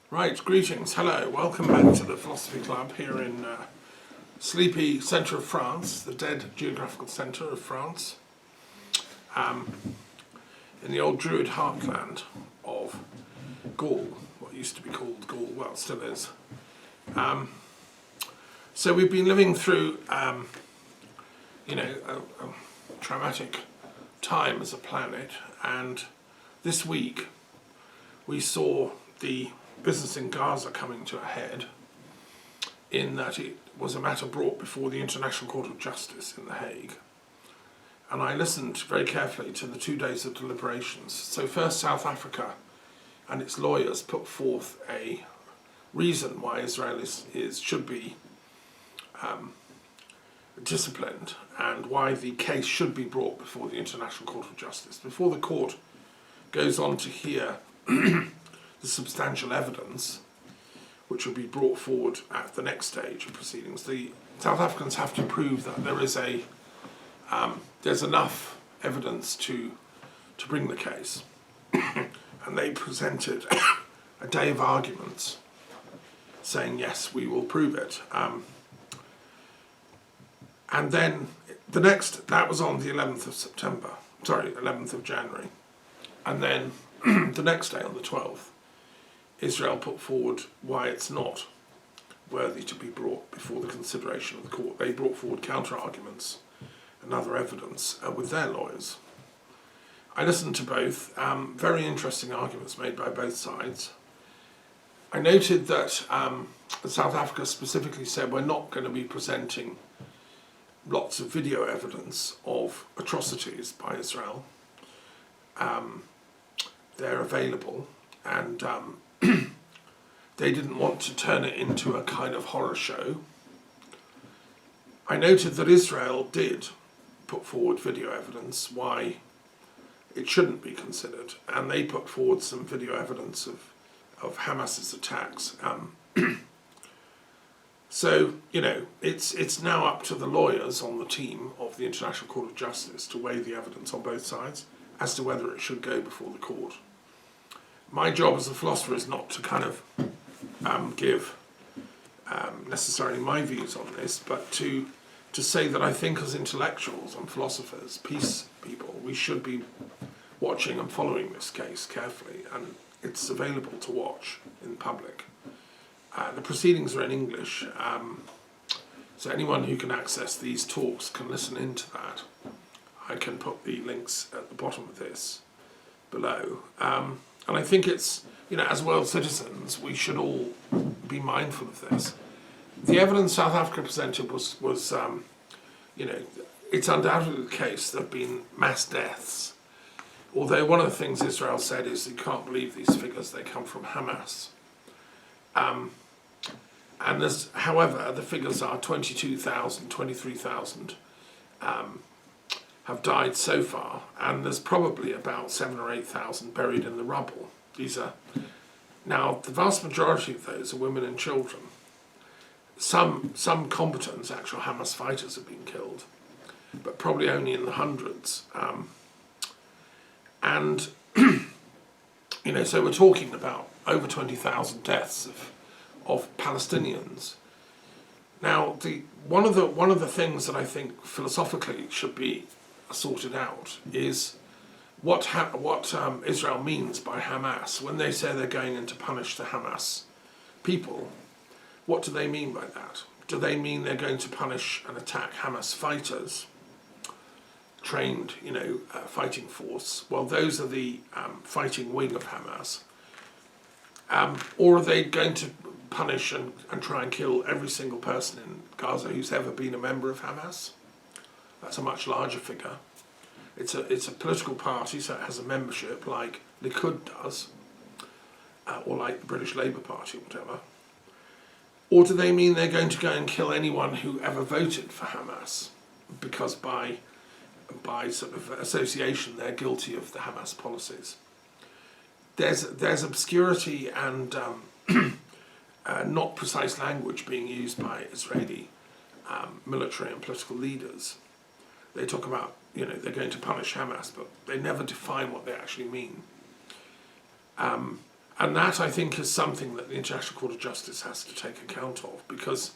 Right, greetings, hello, welcome back to the Philosophy Club here in sleepy centre of France, the dead geographical centre of France, in the old Druid heartland of Gaul, what used to be called Gaul, well, it still is. So we've been living through, a traumatic time as a planet, and this week we saw the business in Gaza coming to a head, in that it was a matter brought before the International Court of Justice in The Hague. And I listened very carefully to the 2 days of deliberations. So first, South Africa and its lawyers put forth a reason why Israel should be disciplined, and why the case should be brought before the International Court of Justice. Before the court goes on to hear the substantial evidence which will be brought forward at the next stage of proceedings, the South Africans have to prove that there is there's enough evidence to bring the case. And they presented a day of arguments saying, yes, we will prove it. And then that was on the 11th of January. And then the next day, on the 12th, Israel put forward why it's not worthy to be brought before the consideration of the court. They brought forward counter-arguments and other evidence with their lawyers. I listened to both, very interesting arguments made by both sides. I noted that South Africa specifically said, we're not going to be presenting lots of video evidence of atrocities by Israel. They're available, and they didn't want to turn it into a kind of horror show. I noted that Israel did put forward video evidence why it shouldn't be considered, and they put forward some video evidence of Hamas's attacks. So, it's now up to the lawyers on the team of the International Court of Justice to weigh the evidence on both sides as to whether it should go before the court. My job as a philosopher is not to kind of give necessarily my views on this, but to say that I think as intellectuals and philosophers, peace people, we should be watching and following this case carefully, and it's available to watch in public. The proceedings are in English, so anyone who can access these talks can listen into that. I can put the links at the bottom of this below. And I think it's, as world citizens, we should all be mindful of this. The evidence South Africa presented was it's undoubtedly the case there have been mass deaths. Although one of the things Israel said is you can't believe these figures, they come from Hamas. And however, the figures are 22,000, 23,000 have died so far, and there's probably about 7,000 or 8,000 buried in the rubble. Now, the vast majority of those are women and children. Some combatant actual Hamas fighters have been killed, but probably only in the hundreds. So we're talking about over 20,000 deaths of Palestinians. Now, one of the things that I think philosophically should be sorted out is what Israel means by Hamas. When they say they're going in to punish the Hamas people, what do they mean by that? Do they mean they're going to punish and attack Hamas fighters, trained, fighting force? Well, those are the fighting wing of Hamas. Or are they going to punish and try and kill every single person in Gaza who's ever been a member of Hamas? That's a much larger figure. It's a political party, so it has a membership like Likud does, or like the British Labour Party, whatever. Or do they mean they're going to go and kill anyone who ever voted for Hamas, because by sort of association they're guilty of the Hamas policies? There's obscurity and not precise language being used by Israeli military and political leaders. They talk about, they're going to punish Hamas, but they never define what they actually mean. And that, I think, is something that the International Court of Justice has to take account of, because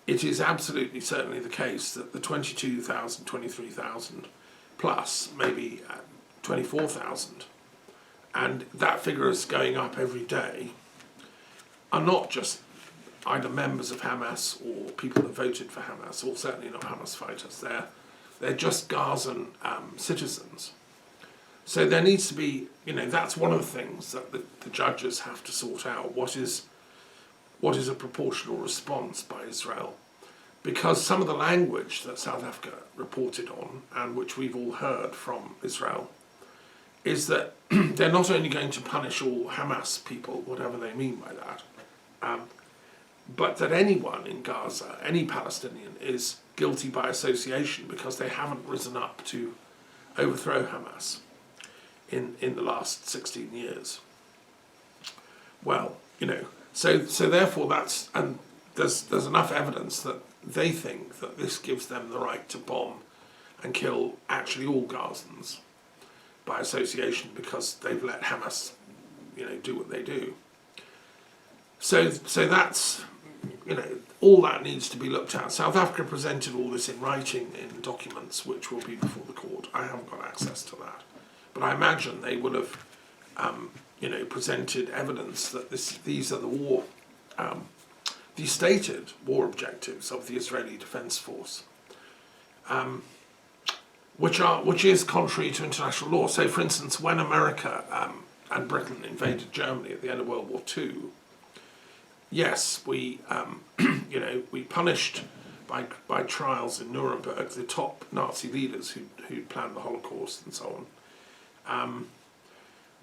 it is absolutely certainly the case that the 22,000, 23,000 plus, maybe 24,000, and that figure is going up every day, are not just either members of Hamas or people that voted for Hamas, or certainly not Hamas fighters. They're just Gazan citizens. So there needs to be, that's one of the things that the judges have to sort out. What is a proportional response by Israel? Because some of the language that South Africa reported on, and which we've all heard from Israel, is that they're not only going to punish all Hamas people, whatever they mean by that, but that anyone in Gaza, any Palestinian, is guilty by association because they haven't risen up to overthrow Hamas in the last 16 years. Well, so therefore there's enough evidence that they think that this gives them the right to bomb and kill actually all Gazans by association, because they've let Hamas, do what they do. So that's, all that needs to be looked at. South Africa presented all this in writing in documents which will be before the court. I haven't got access to that. But I imagine they would have, presented evidence that these are the stated war objectives of the Israeli Defence Force, which is contrary to international law. So, for instance, when America and Britain invaded Germany at the end of World War II, yes, we punished by trials in Nuremberg the top Nazi leaders who planned the Holocaust and so on.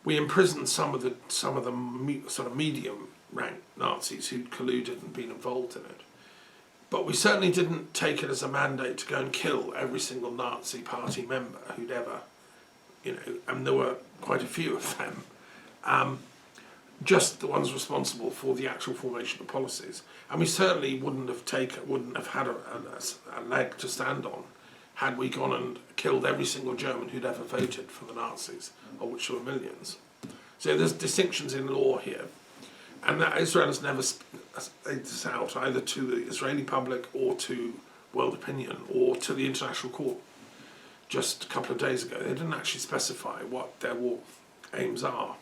We imprisoned some of the sort of medium-ranked Nazis who'd colluded and been involved in it, but we certainly didn't take it as a mandate to go and kill every single Nazi party member who'd ever, and there were quite a few of them. Just the ones responsible for the actual formation of policies, and we certainly wouldn't have had a leg to stand on had we gone and killed every single German who'd ever voted for the Nazis, of which there were millions. So there's distinctions in law here, and that Israel has never laid this out either to the Israeli public or to world opinion or to the International Court. Just a couple of days ago, they didn't actually specify what their war aims are.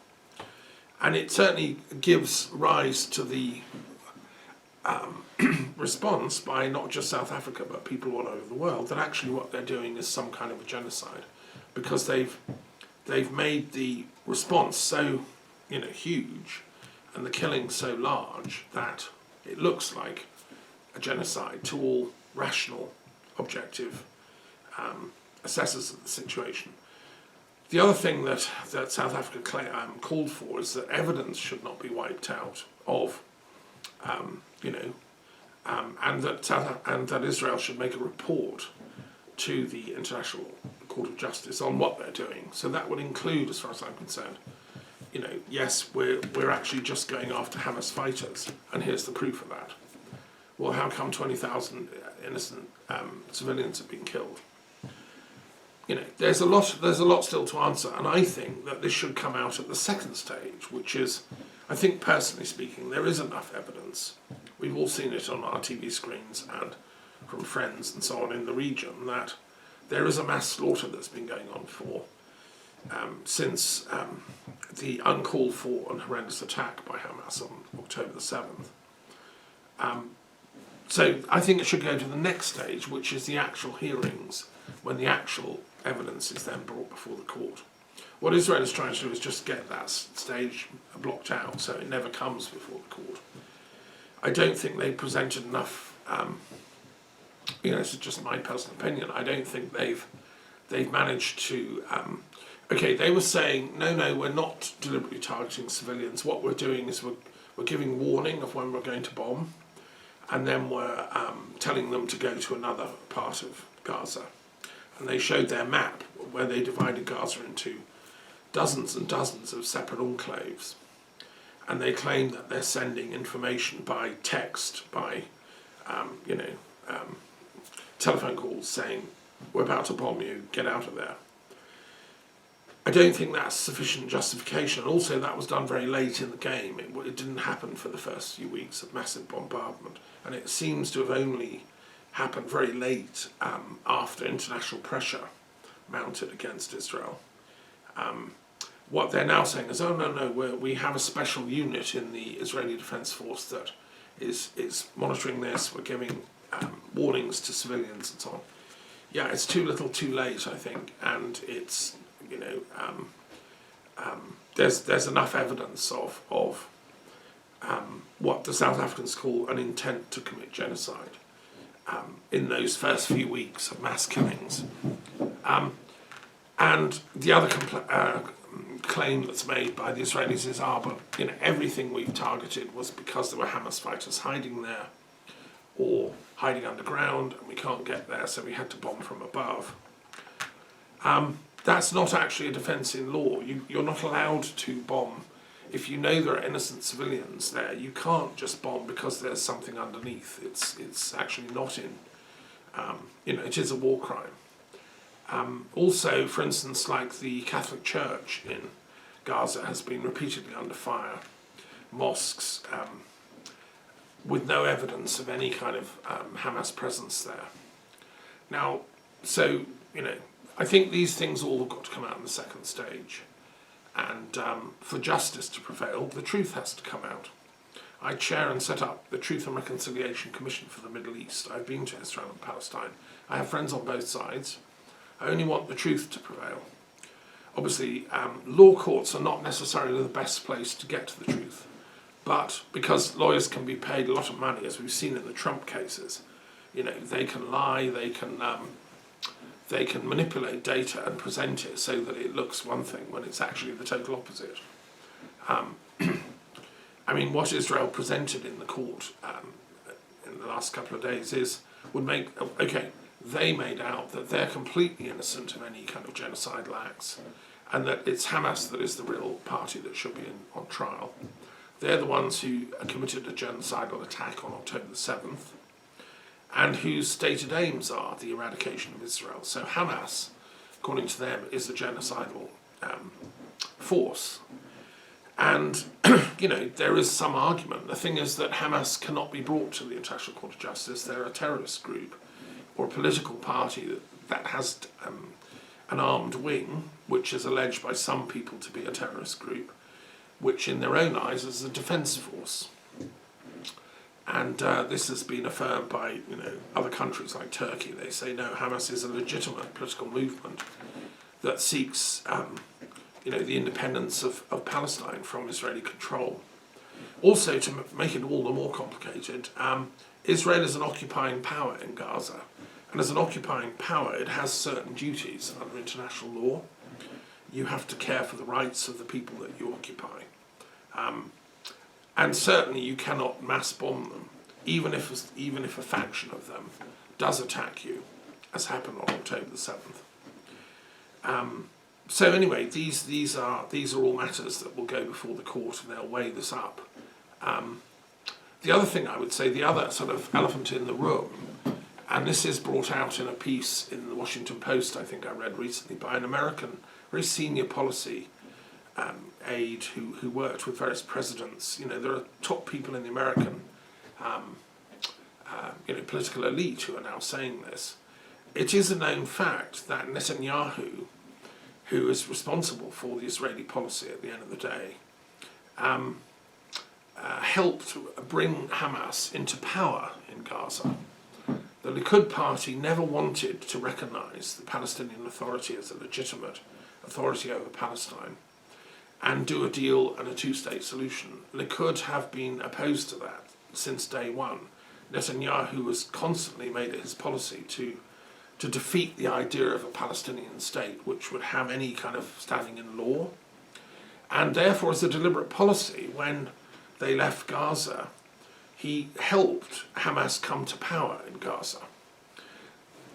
And it certainly gives rise to the response by not just South Africa but people all over the world that actually what they're doing is some kind of a genocide, because they've made the response so huge and the killing so large that it looks like a genocide to all rational, objective assessors of the situation. The other thing that South Africa called for is that evidence should not be wiped out of, and that Israel should make a report to the International Court of Justice on what they're doing. So that would include, as far as I'm concerned, yes, we're actually just going after Hamas fighters, and here's the proof of that. Well, how come 20,000 innocent civilians have been killed? There's a lot still to answer, and I think that this should come out at the second stage, which is, I think personally speaking, there is enough evidence. We've all seen it on our TV screens and from friends and so on in the region that there is a mass slaughter that's been going on since the uncalled for and horrendous attack by Hamas on October the 7th. So I think it should go to the next stage, which is the actual hearings, when the actual evidence is then brought before the court. What Israel is trying to do is just get that stage blocked out so it never comes before the court. I don't think they presented enough, this is just my personal opinion, I don't think they've managed to, they were saying, no, we're not deliberately targeting civilians. What we're doing is we're giving warning of when we're going to bomb, and then we're telling them to go to another part of Gaza. And they showed their map where they divided Gaza into dozens and dozens of separate enclaves. And they claim that they're sending information by text, by telephone calls saying, we're about to bomb you, get out of there. I don't think that's sufficient justification. Also, that was done very late in the game. It didn't happen for the first few weeks of massive bombardment, and it seems to have only happened very late after international pressure mounted against Israel. What they're now saying is, oh no, we have a special unit in the Israeli Defense Force that is monitoring this. We're giving warnings to civilians and so on. Yeah, it's too little, too late, I think, and it's there's enough evidence of what the South Africans call an intent to commit genocide in those first few weeks of mass killings. And the other claim that's made by the Israelis is, but everything we've targeted was because there were Hamas fighters hiding there or hiding underground, and we can't get there, so we had to bomb from above. That's not actually a defence in law. You're not allowed to bomb. If you know there are innocent civilians there, you can't just bomb because there's something underneath. It's actually not in, it is a war crime. Also, for instance, like the Catholic Church in Gaza has been repeatedly under fire. Mosques with no evidence of any kind of Hamas presence there. Now, so, I think these things all have got to come out in the second stage. And for justice to prevail, the truth has to come out. I chair and set up the Truth and Reconciliation Commission for the Middle East. I've been to Israel and Palestine. I have friends on both sides. I only want the truth to prevail. Obviously, law courts are not necessarily the best place to get to the truth. But because lawyers can be paid a lot of money, as we've seen in the Trump cases, they can lie, they can manipulate data and present it so that it looks one thing when it's actually the total opposite. I mean, what Israel presented in the court in the last couple of days they made out that they're completely innocent of any kind of genocidal acts, and that it's Hamas that is the real party that should be on trial. They're the ones who committed a genocidal attack on October the 7th, and whose stated aims are the eradication of Israel. So Hamas, according to them, is a genocidal force. And, there is some argument. The thing is that Hamas cannot be brought to the International Court of Justice. They're a terrorist group or a political party that has an armed wing, which is alleged by some people to be a terrorist group, which in their own eyes is a defence force. And this has been affirmed by other countries like Turkey. They say, no, Hamas is a legitimate political movement that seeks the independence of Palestine from Israeli control. Also, to make it all the more complicated, Israel is an occupying power in Gaza. And as an occupying power, it has certain duties under international law. You have to care for the rights of the people that you occupy. And certainly you cannot mass bomb them, even if a faction of them does attack you, as happened on October the 7th. So anyway, these are all matters that will go before the court, and they'll weigh this up. The other thing I would say, the other sort of elephant in the room, and this is brought out in a piece in the Washington Post, I think I read recently, by an American, very senior policy aide who worked with various presidents. There are top people in the American political elite who are now saying this. It is a known fact that Netanyahu, who is responsible for the Israeli policy at the end of the day, helped bring Hamas into power in Gaza. The Likud party never wanted to recognise the Palestinian Authority as a legitimate authority over Palestine and do a deal and a two-state solution. Likud have been opposed to that since day one. Netanyahu has constantly made it his policy to defeat the idea of a Palestinian state which would have any kind of standing in law. And therefore, as a deliberate policy, when they left Gaza, he helped Hamas come to power in Gaza.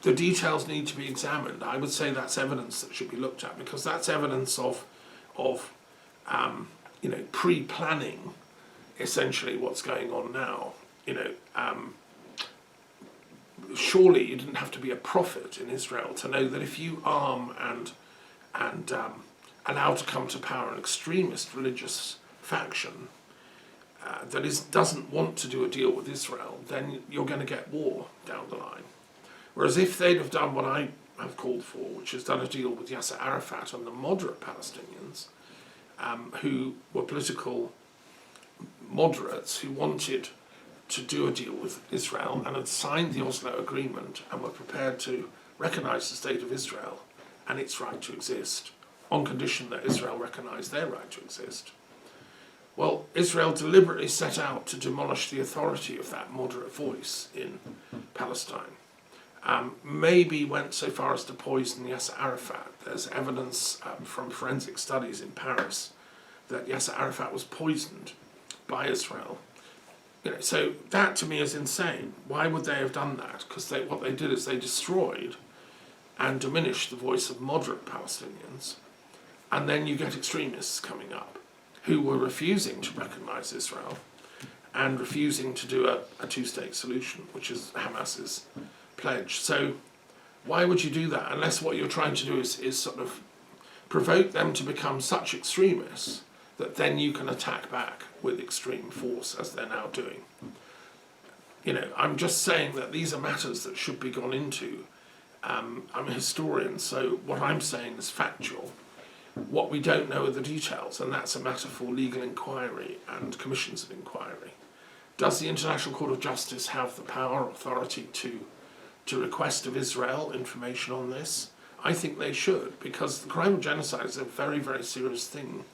The details need to be examined. I would say that's evidence that should be looked at, because that's evidence of pre-planning essentially what's going on now. Surely you didn't have to be a prophet in Israel to know that if you arm and allow to come to power an extremist religious faction doesn't want to do a deal with Israel, then you're going to get war down the line. Whereas if they'd have done what I have called for, which is done a deal with Yasser Arafat and the moderate Palestinians, who were political moderates who wanted to do a deal with Israel and had signed the Oslo Agreement and were prepared to recognise the state of Israel and its right to exist, on condition that Israel recognised their right to exist. Well, Israel deliberately set out to demolish the authority of that moderate voice in Palestine. Maybe went so far as to poison Yasser Arafat. There's evidence from forensic studies in Paris that Yasser Arafat was poisoned by Israel. So that to me is insane. Why would they have done that? Because what they did is they destroyed and diminished the voice of moderate Palestinians, and then you get extremists coming up who were refusing to recognise Israel and refusing to do a two-state solution, which is Hamas's pledge. So why would you do that unless what you're trying to do is sort of provoke them to become such extremists that then you can attack back with extreme force, as they're now doing. I'm just saying that these are matters that should be gone into. I'm a historian, so what I'm saying is factual. What we don't know are the details, and that's a matter for legal inquiry and commissions of inquiry. Does the International Court of Justice have the power or authority to request of Israel information on this? I think they should, because the crime of genocide is a very, very serious thing.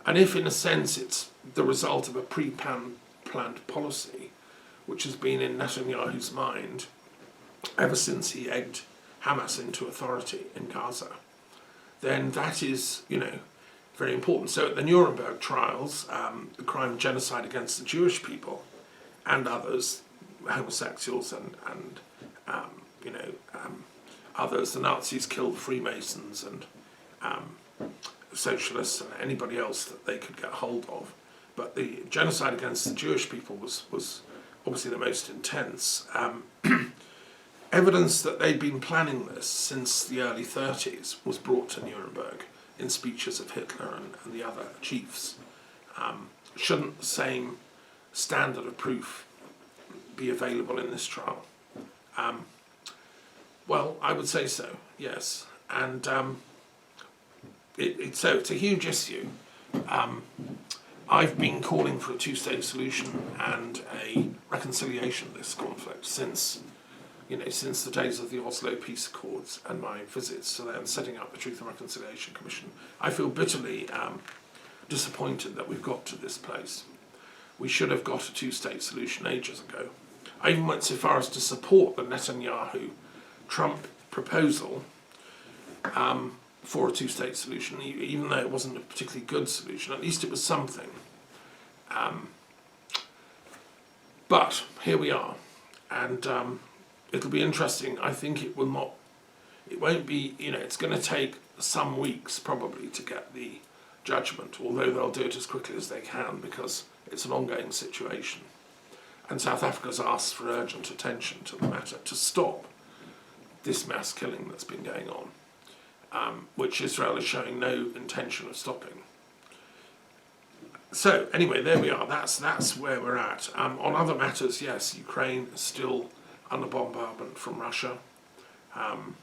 And if, in a sense, it's the result of a pre-planned policy, which has been in Netanyahu's mind ever since he egged Hamas into authority in Gaza, then that is, very important. So at the Nuremberg trials, the crime of genocide against the Jewish people and others, homosexuals and others, the Nazis killed Freemasons and socialists and anybody else that they could get hold of. But the genocide against the Jewish people was obviously the most intense. Evidence that they'd been planning this since the early 30s was brought to Nuremberg in speeches of Hitler and the other chiefs. Shouldn't the same standard of proof be available in this trial? Well, I would say so, yes. And it's a huge issue. I've been calling for a two-state solution and a reconciliation of this conflict since the days of the Oslo Peace Accords and my visits to them, setting up the Truth and Reconciliation Commission. I feel bitterly disappointed that we've got to this place. We should have got a two-state solution ages ago. I even went so far as to support the Netanyahu-Trump proposal for a two-state solution, even though it wasn't a particularly good solution. At least it was something. But here we are, and it'll be interesting. I think it won't be, it's going to take some weeks probably to get the judgment, although they'll do it as quickly as they can because it's an ongoing situation. And South Africa's asked for urgent attention to the matter to stop this mass killing that's been going on, which Israel is showing no intention of stopping. So anyway, there we are. That's where we're at. On other matters, yes, Ukraine is still under bombardment from Russia, and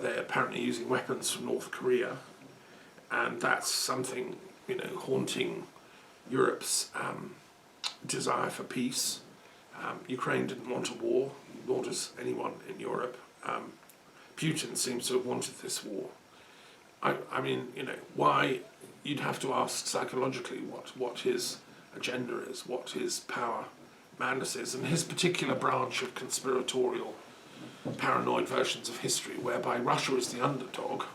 they're apparently using weapons from North Korea, and that's something haunting Europe's desire for peace. Ukraine didn't want a war, nor does anyone in Europe. Putin seems to have wanted this war. I mean, why? You'd have to ask psychologically what his agenda is, what his power madness is, and his particular branch of conspiratorial, paranoid versions of history, whereby Russia is the underdog,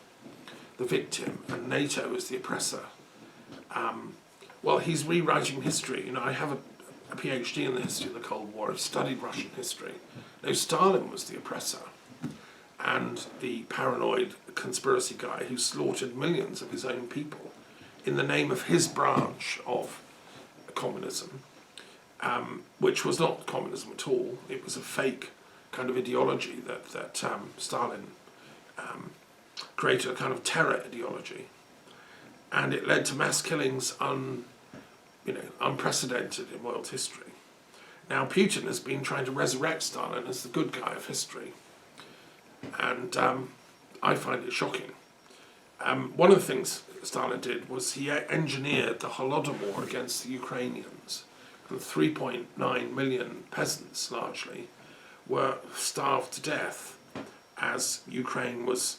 the victim, and NATO is the oppressor. Well, he's rewriting history. I have a PhD in the history of the Cold War. I've studied Russian history. No, Stalin was the oppressor and the paranoid conspiracy guy who slaughtered millions of his own people in the name of his branch of communism, which was not communism at all. It was a fake kind of ideology that Stalin created a kind of terror ideology, and it led to mass killings unprecedented in world history. Now Putin has been trying to resurrect Stalin as the good guy of history, and I find it shocking. One of the things Stalin did was he engineered the Holodomor against the Ukrainians, and 3.9 million peasants largely were starved to death as Ukraine was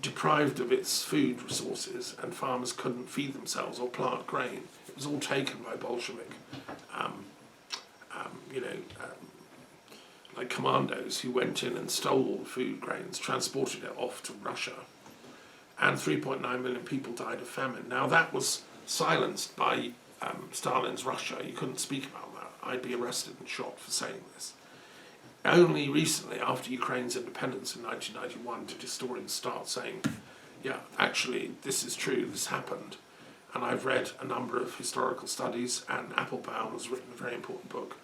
deprived of its food resources and farmers couldn't feed themselves or plant grain. It was all taken by Bolshevik, like commandos who went in and stole all the food grains, transported it off to Russia, and 3.9 million people died of famine. Now that was silenced by Stalin's Russia. You couldn't speak about that. I'd be arrested and shot for saying this. Only recently, after Ukraine's independence in 1991, did historians start saying, yeah, actually, this is true, this happened. And I've read a number of historical studies, and Applebaum has written a very important book,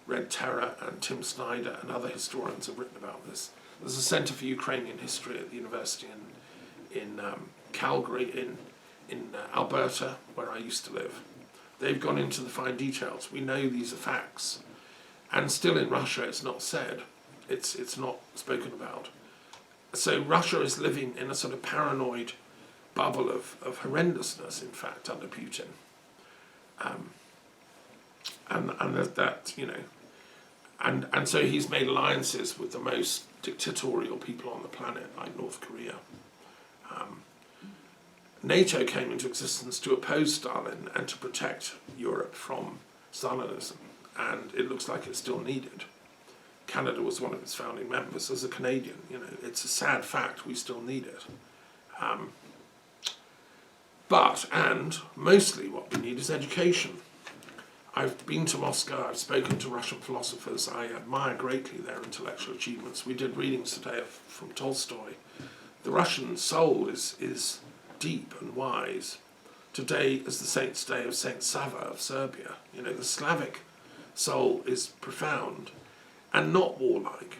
Red Terror, and Tim Snyder and other historians have written about this. There's a Centre for Ukrainian History at the university in Calgary, in Alberta, where I used to live. They've gone into the fine details. We know these are facts. And still in Russia it's not said, it's not spoken about. So Russia is living in a sort of paranoid bubble of horrendousness, in fact, under Putin. And so he's made alliances with the most dictatorial people on the planet, like North Korea. NATO came into existence to oppose Stalin and to protect Europe from Stalinism, and it looks like it's still needed. Canada was one of its founding members. As a Canadian, it's a sad fact, we still need it. And mostly what we need is education. I've been to Moscow, I've spoken to Russian philosophers, I admire greatly their intellectual achievements. We did readings today from Tolstoy. The Russian soul is deep and wise. Today is the saint's day of Saint Sava of Serbia. The Slavic soul is profound and not warlike.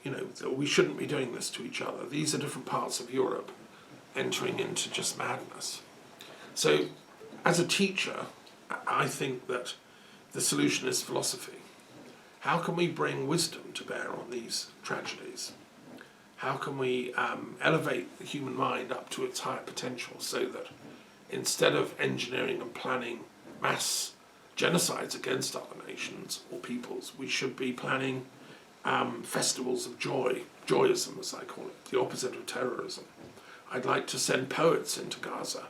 We shouldn't be doing this to each other. These are different parts of Europe entering into just madness. So, as a teacher, I think that the solution is philosophy. How can we bring wisdom to bear on these tragedies? How can we elevate the human mind up to its higher potential so that instead of engineering and planning mass genocides against other nations or peoples, we should be planning festivals of joy, joyism as I call it, the opposite of terrorism. I'd like to send poets into Gaza,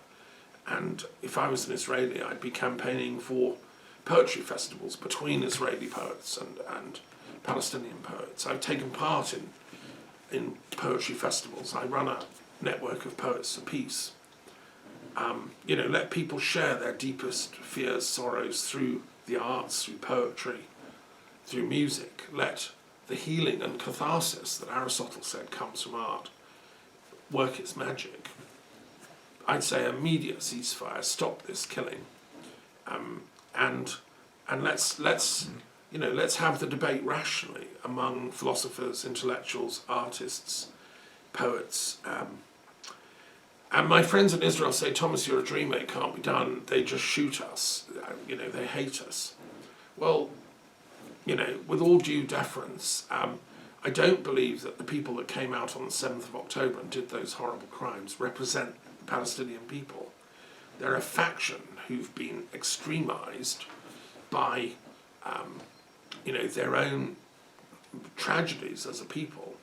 and if I was an Israeli, I'd be campaigning for poetry festivals between Israeli poets and Palestinian poets. I've taken part in poetry festivals. I run a network of Poets for Peace. Let people share their deepest fears, sorrows through the arts, through poetry, through music. Let the healing and catharsis that Aristotle said comes from art work its magic. I'd say immediate ceasefire, stop this killing, and let's have the debate rationally among philosophers, intellectuals, artists, poets. And my friends in Israel say, Thomas, you're a dreamer, it can't be done, they just shoot us, they hate us. Well, with all due deference, I don't believe that the people that came out on the 7th of October and did those horrible crimes represent the Palestinian people. They're a faction who've been extremised by, their own tragedies as a people.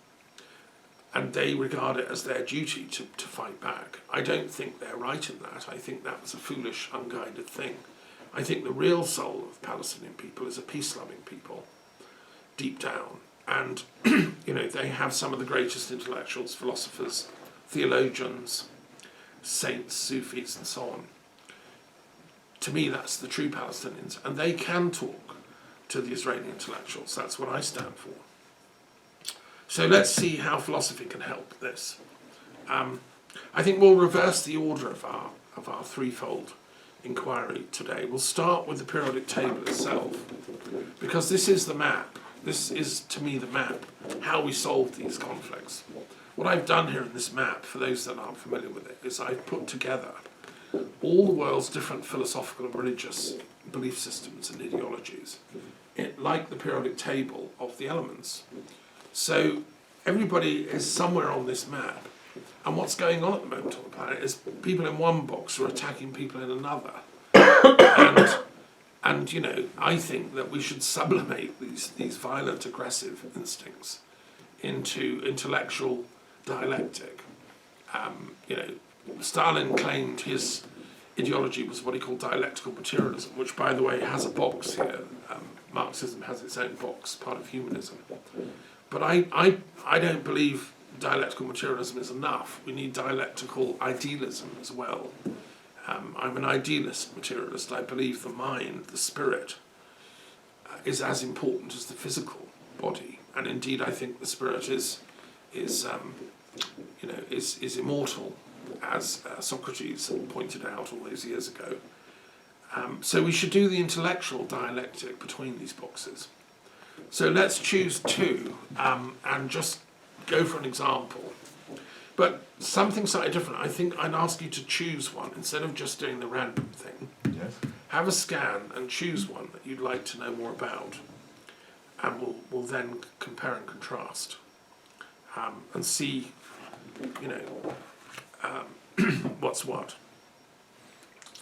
And they regard it as their duty to fight back. I don't think they're right in that. I think that was a foolish, unguided thing. I think the real soul of Palestinian people is a peace-loving people, deep down. And, they have some of the greatest intellectuals, philosophers, theologians, saints, Sufis, and so on. To me, that's the true Palestinians. And they can talk to the Israeli intellectuals. That's what I stand for. So let's see how philosophy can help this. I think we'll reverse the order of our threefold inquiry today. We'll start with the periodic table itself, because this is the map. This is, to me, the map, how we solve these conflicts. what I've done here in this map, for those that aren't familiar with it, is I've put together all the world's different philosophical and religious belief systems and ideologies, like the periodic table of the elements. So everybody is somewhere on this map, and what's going on at the moment on the planet is people in one box are attacking people in another. And you know, I think that we should sublimate these violent, aggressive instincts into intellectual dialectic. You know, Stalin claimed his ideology was what he called dialectical materialism, which, by the way, has a box here. Marxism has its own box, part of humanism. But I don't believe dialectical materialism is enough. We need dialectical idealism as well. I'm an idealist materialist. I believe the mind, the spirit, is as important as the physical body, and indeed I think the spirit is immortal, as Socrates pointed out all those years ago. So we should do the intellectual dialectic between these boxes. So let's choose two and just go for an example. But something slightly different. I think I'd ask you to choose one instead of just doing the random thing. Yes. Have a scan and choose one that you'd like to know more about, and we'll then compare and contrast and see, you know, what's what.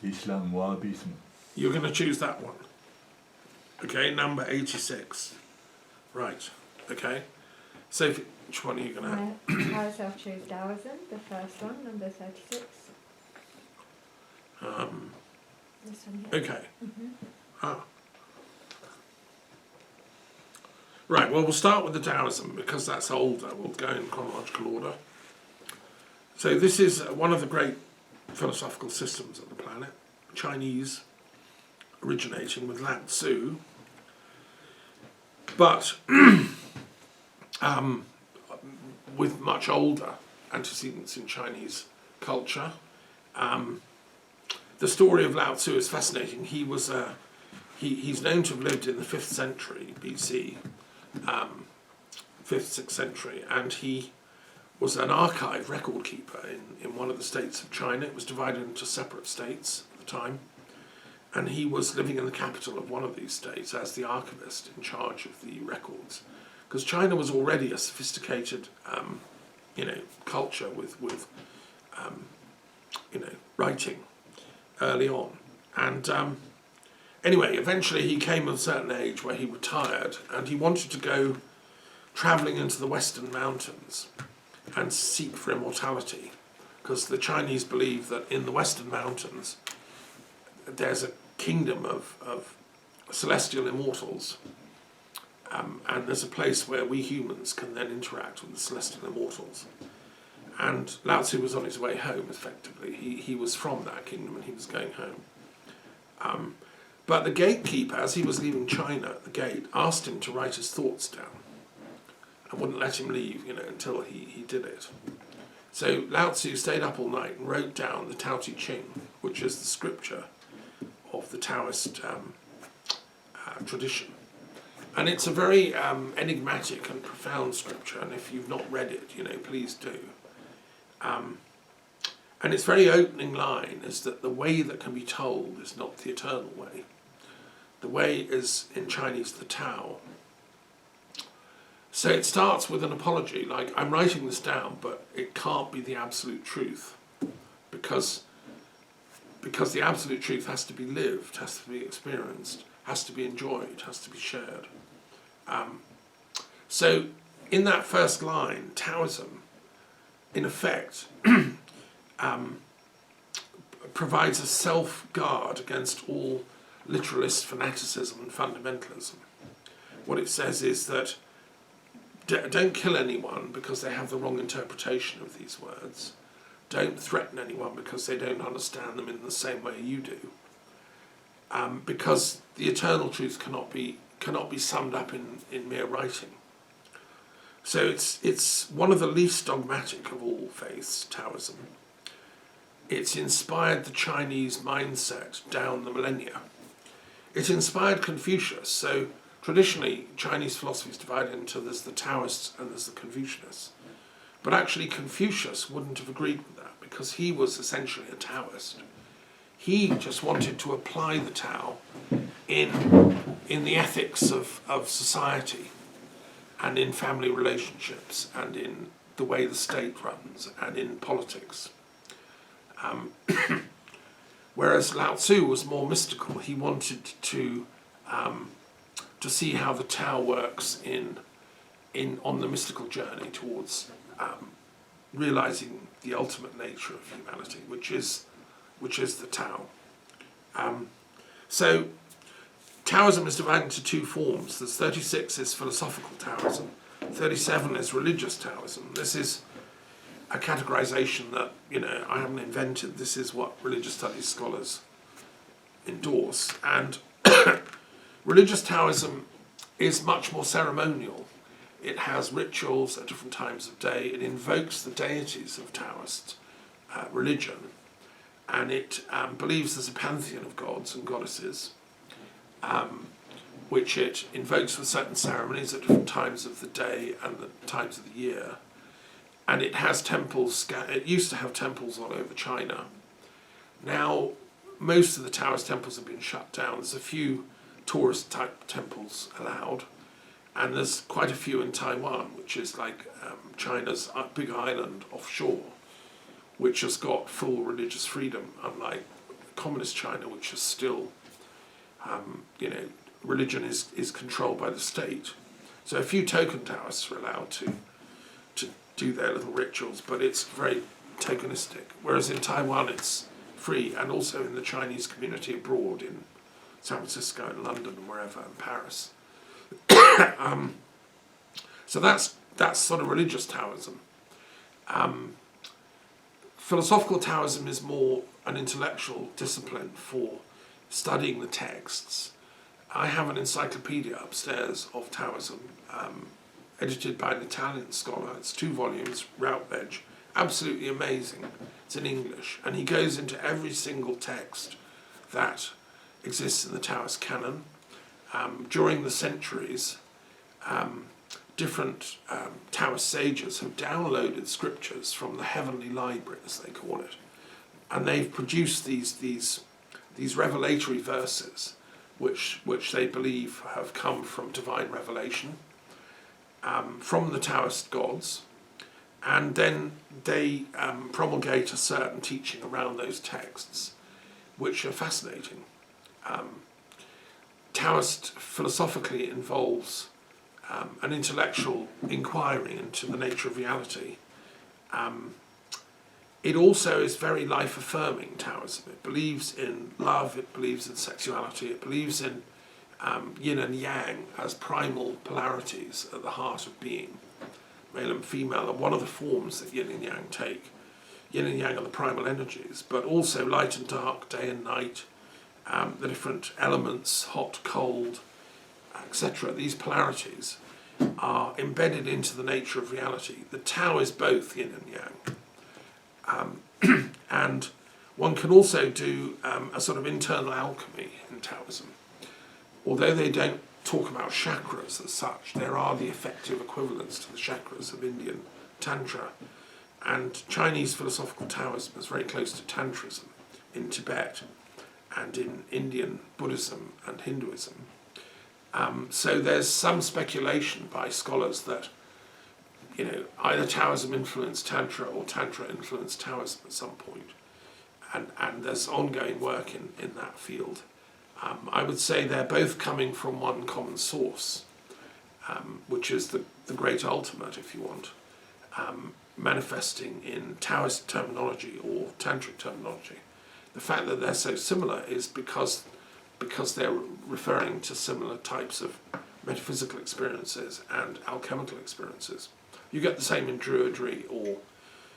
Islam, Wahhabism. You're going to choose that one. Okay, number 86. Right. Okay. So which one are you going to have? I myself choose Taoism, the first one, number 36. This one here. Okay. Mm-hmm. Ah. Right, well, we'll start with the Taoism because that's older. We'll go in chronological order. So this is one of the great philosophical systems of the planet, Chinese, originating with Lao Tzu, but with much older antecedents in Chinese culture. The story of Lao Tzu is fascinating. He was he's known to have lived in the 5th century BC, 5th, 6th century, and he was an archive record keeper in one of the states of China. It was divided into separate states at the time, and he was living in the capital of one of these states as the archivist in charge of the records, because China was already a sophisticated culture with writing early on. And anyway, eventually he came of a certain age where he retired, and he wanted to go travelling into the Western mountains and seek for immortality, because the Chinese believe that in the Western mountains there's a kingdom of celestial immortals, and there's a place where we humans can then interact with the celestial immortals. And Lao Tzu was on his way home, effectively. He was from that kingdom and he was going home. But the gatekeeper, as he was leaving China at the gate, asked him to write his thoughts down and wouldn't let him leave, until he did it. So Lao Tzu stayed up all night and wrote down the Tao Te Ching, which is the scripture of the Taoist tradition. And it's a very enigmatic and profound scripture, and if you've not read it, please do. And its very opening line is that the way that can be told is not the eternal way. The way is, in Chinese, the Tao. So it starts with an apology, like, I'm writing this down, but it can't be the absolute truth, because the absolute truth has to be lived, has to be experienced, has to be enjoyed, has to be shared. So in that first line, Taoism, in effect, provides a self-guard against all literalist fanaticism and fundamentalism. What it says is that don't kill anyone because they have the wrong interpretation of these words. Don't threaten anyone because they don't understand them in the same way you do. Because the eternal truth cannot be summed up in mere writing. So it's one of the least dogmatic of all faiths, Taoism. It's inspired the Chinese mindset down the millennia. It inspired Confucius. So traditionally, Chinese philosophy is divided into there's the Taoists and there's the Confucianists. But actually Confucius wouldn't have agreed with that because he was essentially a Taoist. He just wanted to apply the Tao in the ethics of society and in family relationships and in the way the state runs and in politics. Whereas Lao Tzu was more mystical. He wanted to see how the Tao works on the mystical journey towards realizing the ultimate nature of humanity, which is the Tao. So Taoism is divided into two forms. There's 36 is philosophical Taoism, 37 is religious Taoism. This is a categorization that, I haven't invented. This is what religious studies scholars endorse. And religious Taoism is much more ceremonial. It has rituals at different times of day. It invokes the deities of Taoist religion. And it believes there's a pantheon of gods and goddesses, which it invokes with certain ceremonies at different times of the day and the times of the year. And it has temples, it used to have temples all over China. Now, most of the Taoist temples have been shut down. There's a few tourist type temples allowed. And there's quite a few in Taiwan, which is like China's big island offshore, which has got full religious freedom, unlike communist China, which is still, religion is controlled by the state. So a few token Taoists are allowed to do their little rituals, but it's very tokenistic. Whereas in Taiwan it's free, and also in the Chinese community abroad, in San Francisco and London and wherever, and Paris. So that's sort of religious Taoism. Philosophical Taoism is more an intellectual discipline for studying the texts. I have an encyclopedia upstairs of Taoism, edited by an Italian scholar. It's 2 volumes, Routledge. Absolutely amazing. It's in English. And he goes into every single text that exists in the Taoist canon. During the centuries, different Taoist sages have downloaded scriptures from the heavenly library, as they call it, and they've produced these revelatory verses, which they believe have come from divine revelation, from the Taoist gods, and then they promulgate a certain teaching around those texts, which are fascinating. Taoist philosophically involves an intellectual inquiry into the nature of reality. It also is very life-affirming, Taoism. It believes in love, it believes in sexuality, it believes in yin and yang as primal polarities at the heart of being. Male and female are one of the forms that yin and yang take. Yin and yang are the primal energies, but also light and dark, day and night, the different elements, hot, cold, etc. These polarities are embedded into the nature of reality. The Tao is both yin and yang. And one can also do a sort of internal alchemy in Taoism. Although they don't talk about chakras as such, there are the effective equivalents to the chakras of Indian Tantra. And Chinese philosophical Taoism is very close to Tantrism in Tibet and in Indian Buddhism and Hinduism. So there's some speculation by scholars that, either Taoism influenced Tantra or Tantra influenced Taoism at some point. And there's ongoing work in that field. I would say they're both coming from one common source, which is the great ultimate, if you want, manifesting in Taoist terminology or Tantric terminology. The fact that they're so similar is because they're referring to similar types of metaphysical experiences and alchemical experiences. You get the same in Druidry or